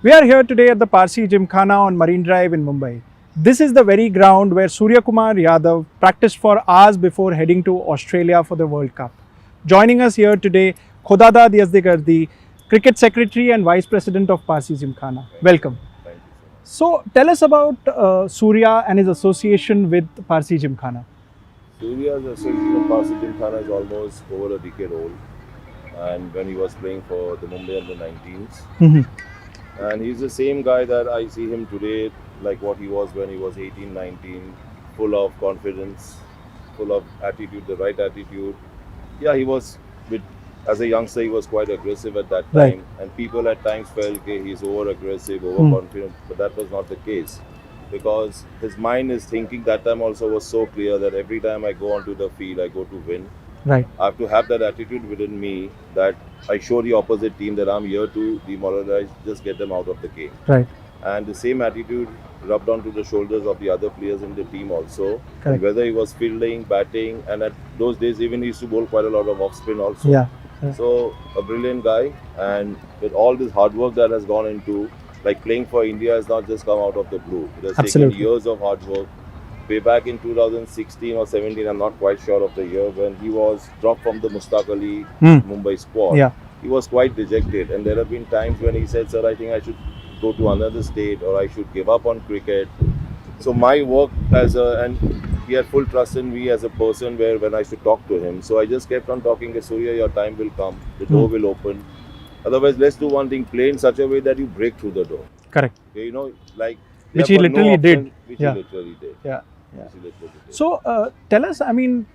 We are here today at the Parsee Gymkhana on Marine Drive in Mumbai. This is the very ground where Suryakumar Yadav practiced for hours before heading to Australia for the World Cup. Joining us here today, Khodadad Yazdegardi, Cricket Secretary and Vice President of Parsee Gymkhana. Welcome. Thank you So, tell us about Surya and his association with Parsee Gymkhana. Surya's association of Parsi Gymkhana is almost over a decade old, and when he was playing for the Mumbai under 19s, and he's the same guy that I see him today, like what he was when he was 18, 19, full of confidence, full of attitude, the right attitude. Yeah, he was as a youngster, he was quite aggressive at that time, Right. and people at times felt that he's over aggressive, overconfident, but that was not the case. Because his mind, his thinking that time also was so clear that every time I go onto the field, I go to win. Right. I have to have that attitude within me that I show the opposite team that I'm here to demoralize, just get them out of the game. Right. And the same attitude rubbed onto the shoulders of the other players in the team also. Correct. Whether he was fielding, batting, and at those days even he used to bowl quite a lot of off spin also. Yeah. So a brilliant guy, and with all this hard work that has gone into, like playing for India has not just come out of the blue. It has Absolutely. taken years of hard work. Way back in 2016 or 17, I'm not quite sure of the year, when he was dropped from the Mustaq Ali Mumbai squad. Yeah. He was quite dejected, and there have been times when he said, "Sir, I think I should go to another state, or I should give up on cricket." So my work and he had full trust in me as a person, where when I should talk to him. So I just kept on talking, Surya, your time will come, the door will open. Otherwise, let's do one thing, play in such a way that you break through the door. Correct. Okay, you know, like Which he literally did. Which Yeah. he literally did. Yeah. Which he literally did. So, tell us, I mean,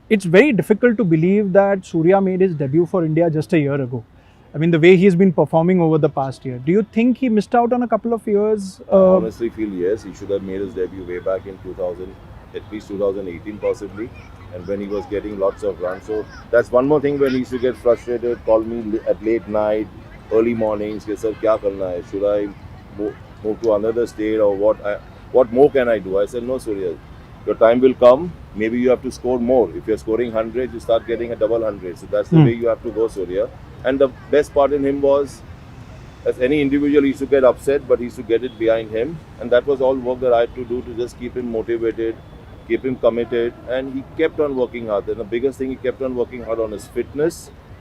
it's very difficult to believe that Surya made his debut for India just a year ago. I mean, the way he's been performing over the past year. Do you think he missed out on a couple of years? I honestly feel yes, he should have made his debut way back in 2000, at least 2018 possibly, and when he was getting lots of runs. So that's one more thing, when he used to get frustrated, call me at late night, early mornings, say, "Sir, kya karna hai? Should I move to another state, or what more can I do?" I said, "No, Surya, your time will come. Maybe you have to score more. If you're scoring 100, you start getting a double 100. So that's the way you have to go, Surya." And the best part in him was, as any individual, he used to get upset, but he used to get it behind him. And that was all work that I had to do to just keep him motivated, keep him committed. And he kept on working hard. And the biggest thing, he kept on working hard on his fitness.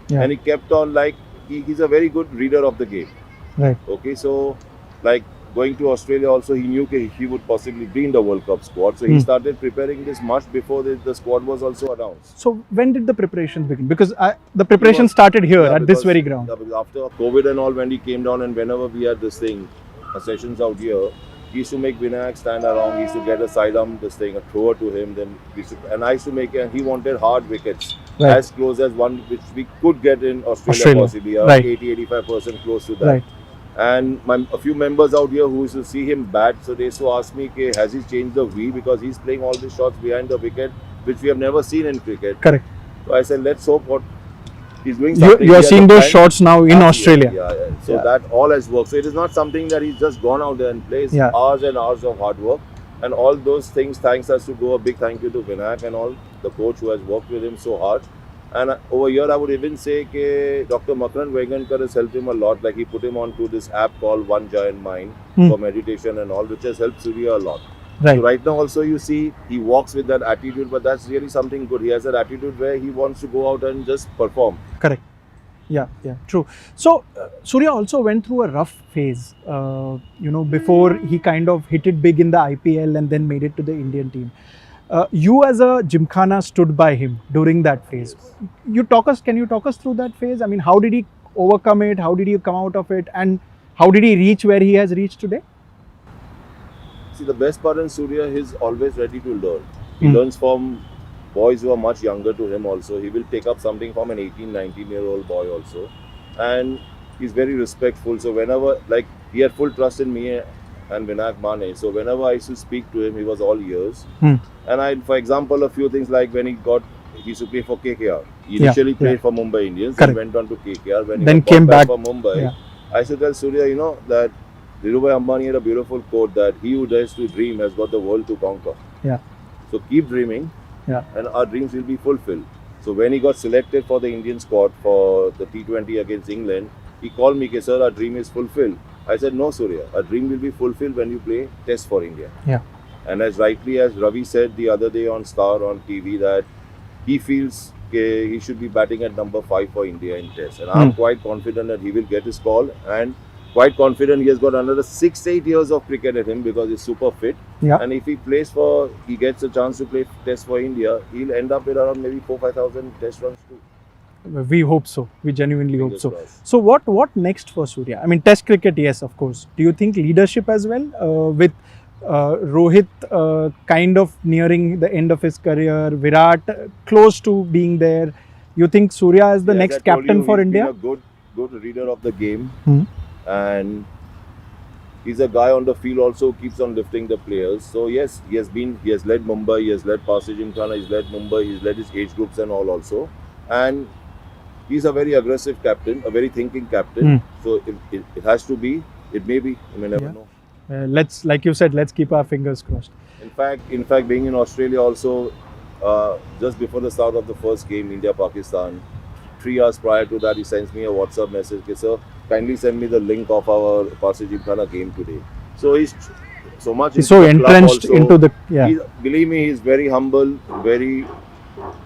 Yeah. And he kept on, like, he's a very good reader of the game. Right. Okay, so, like, going to Australia also, he knew he would possibly be in the World Cup squad. So he started preparing this much before the squad was also announced. So, when did the preparations begin? Because the preparation started here at this very ground. Yeah, because after COVID and all, when he came down, and whenever we had this thing, sessions out here, he used to make Vinayak stand around. He used to get a sidearm, this thing, a thrower to him. Then and I used to make, and he wanted hard wickets, Right. as close as one which we could get in Australia. Possibly, Right. 80-85% close to that. Right. And a few members out here who used to see him bat, so they used to ask me, has he changed the V, because he's playing all these shots behind the wicket, which we have never seen in cricket. Correct. So I said, let's hope what he's doing something. You are He seeing has those time. shots now in Australia. Yeah. So Yeah. that all has worked. So it is not something that he's just gone out there and played. Yeah. Hours and hours of hard work. And all those things, thanks us to go. A big thank you to Vinayak and all, the coach who has worked with him so hard. And over here, I would even say that Dr. Makran Vegankar has helped him a lot. Like, he put him onto this app called One Giant Mind for meditation and all, which has helped Surya a lot. Right. So right now also you see he walks with that attitude, but that's really something good. He has that attitude where he wants to go out and just perform. Correct. Yeah, true. So, Surya also went through a rough phase, before he kind of hit it big in the IPL and then made it to the Indian team. You as a Gymkhana stood by him during that phase. Yes. Can you talk us through that phase? I mean, how did he overcome it? How did he come out of it? And how did he reach where he has reached today? See, the best part in Surya, he's always ready to learn. He learns from boys who are much younger to him also. He will take up something from an 18, 19-year-old boy also. And he's very respectful. So whenever, like, he had full trust in me and Vinayak Mane. So whenever I used to speak to him, he was all ears. And for example, a few things like when he used to play for KKR. He initially played for Mumbai Indians, then went on to KKR. When then he came back for Mumbai, I used to tell Surya, that Dhirubhai Ambani had a beautiful quote that he who dares to dream has got the world to conquer. Yeah. So keep dreaming, and our dreams will be fulfilled. So when he got selected for the Indian squad for the T20 against England, he called me, "Sir, our dream is fulfilled." I said, no, Surya, a dream will be fulfilled when you play Test for India. Yeah. And as rightly as Ravi said the other day on Star on TV that he feels he should be batting at number 5 for India in Test. And I'm quite confident that he will get his call, and quite confident he has got another 6-8 years of cricket at him because he's super fit. Yeah. And if he gets a chance to play Test for India, he'll end up with around maybe 4,000-5,000 Test runs too. We hope so. We genuinely hope Fingers so. crossed. So what next for Surya? I mean, Test cricket, yes, of course. Do you think leadership as well, with Rohit kind of nearing the end of his career, Virat close to being there? You think Surya is the Yes, next I told captain you, for he's India? been a good reader of the game, Hmm. and he's a guy on the field also who keeps on lifting the players. So yes, he has led Mumbai, he has led Parsi Gymkhana, he's led Mumbai, he's led his age groups and all also. And he's a very aggressive captain, a very thinking captain. So it has to be, it may be, you may never Yeah. know. Let's, like you said, let's keep our fingers crossed. In fact, being in Australia also, just before the start of the first game, India-Pakistan, 3 hours prior to that, he sends me a WhatsApp message, "Okay, sir, kindly send me the link of our Parsi Gymkhana game today." So he's so much He's into so the club entrenched also. into the Believe me, he's very humble, very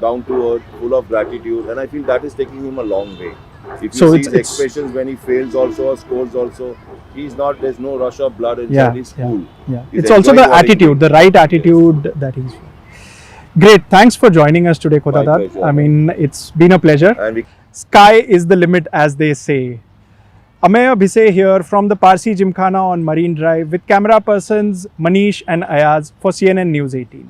down to earth, full of gratitude, and I feel that is taking him a long way. If you So see it's- his expressions when he fails also or scores also, there's no rush of blood inside, he's cool. Yeah. He's It's also the enjoying what he's attitude, doing. the right attitude that he's. Great. Thanks for joining us today, Khodadad. pleasure. I mean, it's been a pleasure. And we Sky is the limit, as they say. Ameya Bhise here from the Parsi Gymkhana on Marine Drive with camera persons Manish and Ayaz for CNN News 18.